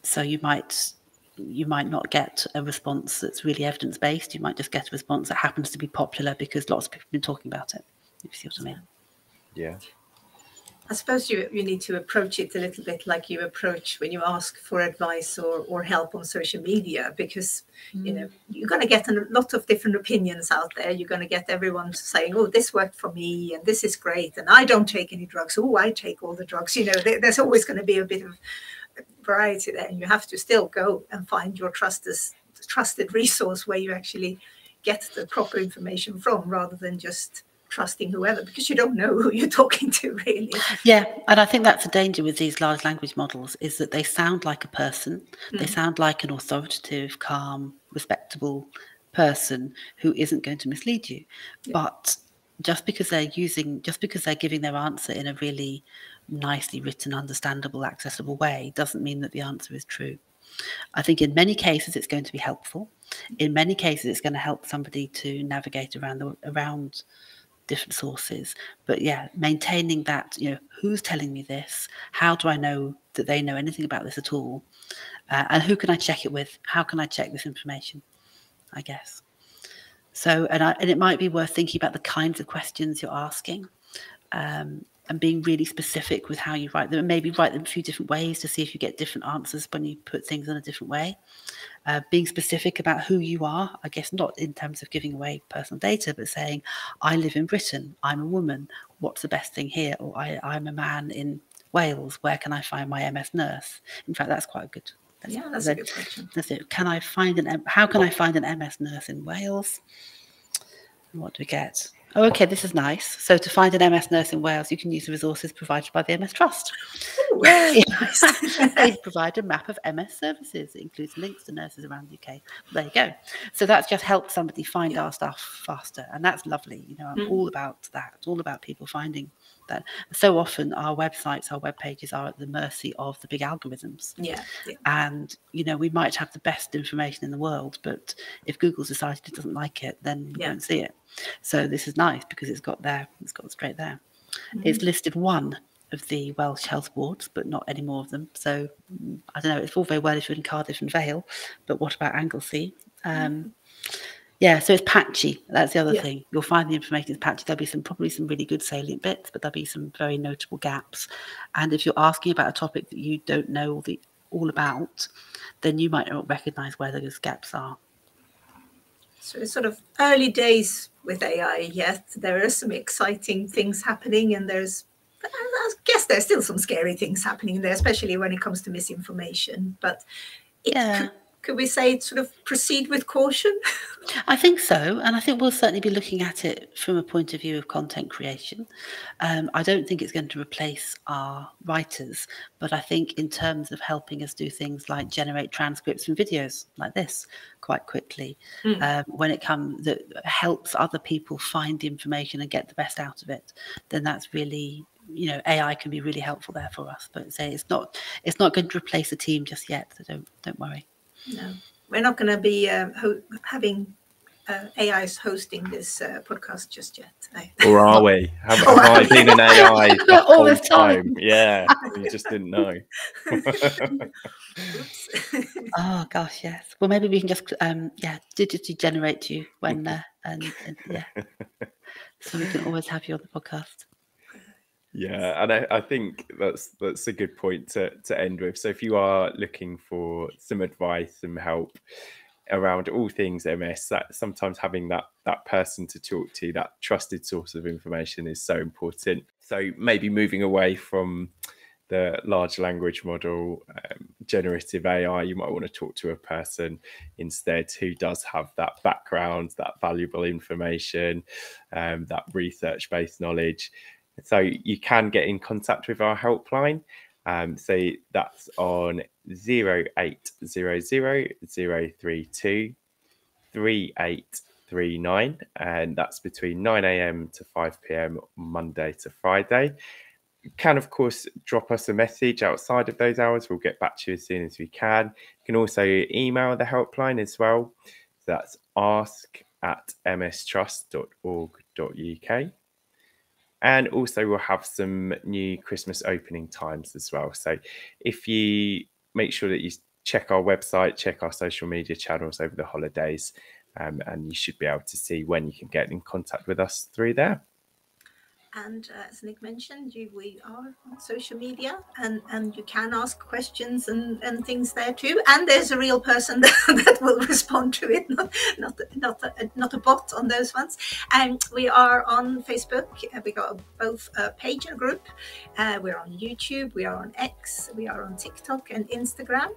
So you might not get a response that's really evidence-based. You might just get a response that happens to be popular because lots of people have been talking about it, if you see what I mean. Yeah. I suppose you need to approach it a little bit like you approach when you ask for advice or help on social media, because you know you're going to get a lot of different opinions out there. You're going to get everyone saying, "Oh, this worked for me, and this is great, and I don't take any drugs. Oh, I take all the drugs." You know, there's always going to be a bit of variety there, and you have to still go and find your trusted resource where you actually get the proper information from, rather than just trusting whoever, because you don't know who you're talking to, really. Yeah, and I think that's a danger with these large language models, is that they sound like a person. They sound like an authoritative, calm, respectable person who isn't going to mislead you. But just because they're giving their answer in a really nicely written, understandable, accessible way, doesn't mean that the answer is true. I think in many cases it's going to be helpful. In many cases it's going to help somebody to navigate around different sources. But yeah, maintaining that, you know, who's telling me this? How do I know that they know anything about this at all? And who can I check it with? How can I check this information, I guess? So, and it might be worth thinking about the kinds of questions you're asking, and being really specific with how you write them, and maybe write them a few different ways to see if you get different answers when you put things in a different way. Being specific about who you are, I guess not in terms of giving away personal data, but saying, I live in Britain, I'm a woman, what's the best thing here? Or I'm a man in Wales, where can I find my MS nurse? In fact, that's quite good. That's a good question. That's it. How can I find an MS nurse in Wales? And what do we get? Oh, okay, this is nice. So to find an MS nurse in Wales, you can use the resources provided by the MS Trust. Ooh, Yay! nice. They provide a map of MS services. It includes links to nurses around the UK. There you go. So that's just helped somebody find our stuff faster. And that's lovely. You know, I'm all about that. It's all about people finding that. So often our websites, our web pages are at the mercy of the big algorithms. Yeah. And, you know, we might have the best information in the world, but if Google's decided it doesn't like it, then we won't see it. So this is nice because it's got straight there. It's listed one of the Welsh Health Boards, but not any more of them. So I don't know, it's all very well if you're in Cardiff and Vale, but what about Anglesey? Yeah, so it's patchy. That's the other thing. You'll find the information is patchy. There'll be probably some really good salient bits, but there'll be some very notable gaps. And if you're asking about a topic that you don't know all about, then you might not recognise where those gaps are. So it's sort of early days with AI yet. There are some exciting things happening, and I guess there's still some scary things happening there, especially when it comes to misinformation. But could we say sort of proceed with caution? I think so. And I think we'll certainly be looking at it from a point of view of content creation. I don't think it's going to replace our writers, but I think in terms of helping us do things like generate transcripts and videos like this quite quickly, when it comes, that helps other people find the information and get the best out of it, then that's really, you know, AI can be really helpful there for us. But say it's not going to replace a team just yet, so don't worry. No, we're not going to be having AIs hosting this podcast just yet. Or are we? Have I been an AI the whole time? Yeah, we just didn't know. Oh gosh, yes. Well, maybe we can just digitally generate you when and so we can always have you on the podcast. Yeah, and I think that's a good point to end with. So if you are looking for some advice, some help around all things MS, that sometimes having that person to talk to, that trusted source of information, is so important. So maybe moving away from the large language model, generative AI, you might want to talk to a person instead who does have that background, that valuable information, that research-based knowledge. So you can get in contact with our helpline. So that's on 0800 032 3839, and that's between 9 AM to 5 PM Monday to Friday. You can, of course, drop us a message outside of those hours. We'll get back to you as soon as we can. You can also email the helpline as well. So that's ask@mstrust.org.uk. And also we'll have some new Christmas opening times as well. So if you make sure that you check our website, check our social media channels over the holidays, and you should be able to see when you can get in contact with us through there. And as Nick mentioned, we are on social media, and you can ask questions and things there too. And there's a real person that will respond to it, not a bot on those ones. And we are on Facebook. We got both a page and a group. We're on YouTube. We are on X. We are on TikTok and Instagram.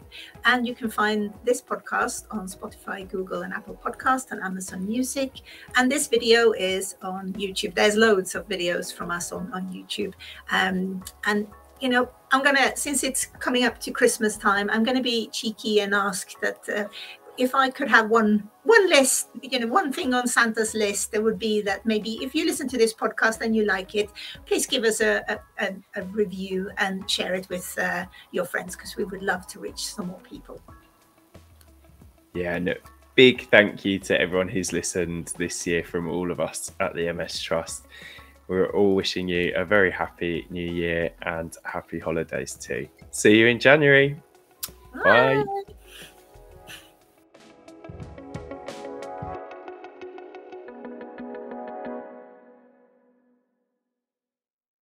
And you can find this podcast on Spotify, Google, and Apple Podcast, and Amazon Music. And this video is on YouTube. There's loads of videos from us on YouTube, and you know, I'm gonna, since it's coming up to Christmas time, I'm gonna be cheeky and ask that if I could have one list, you know, one thing on Santa's list, there would be that maybe if you listen to this podcast and you like it, please give us a review and share it with your friends, because we would love to reach some more people. Yeah, no, big thank you to everyone who's listened this year from all of us at the MS Trust. We're all wishing you a very happy new year and happy holidays too. See you in January. Bye. Bye.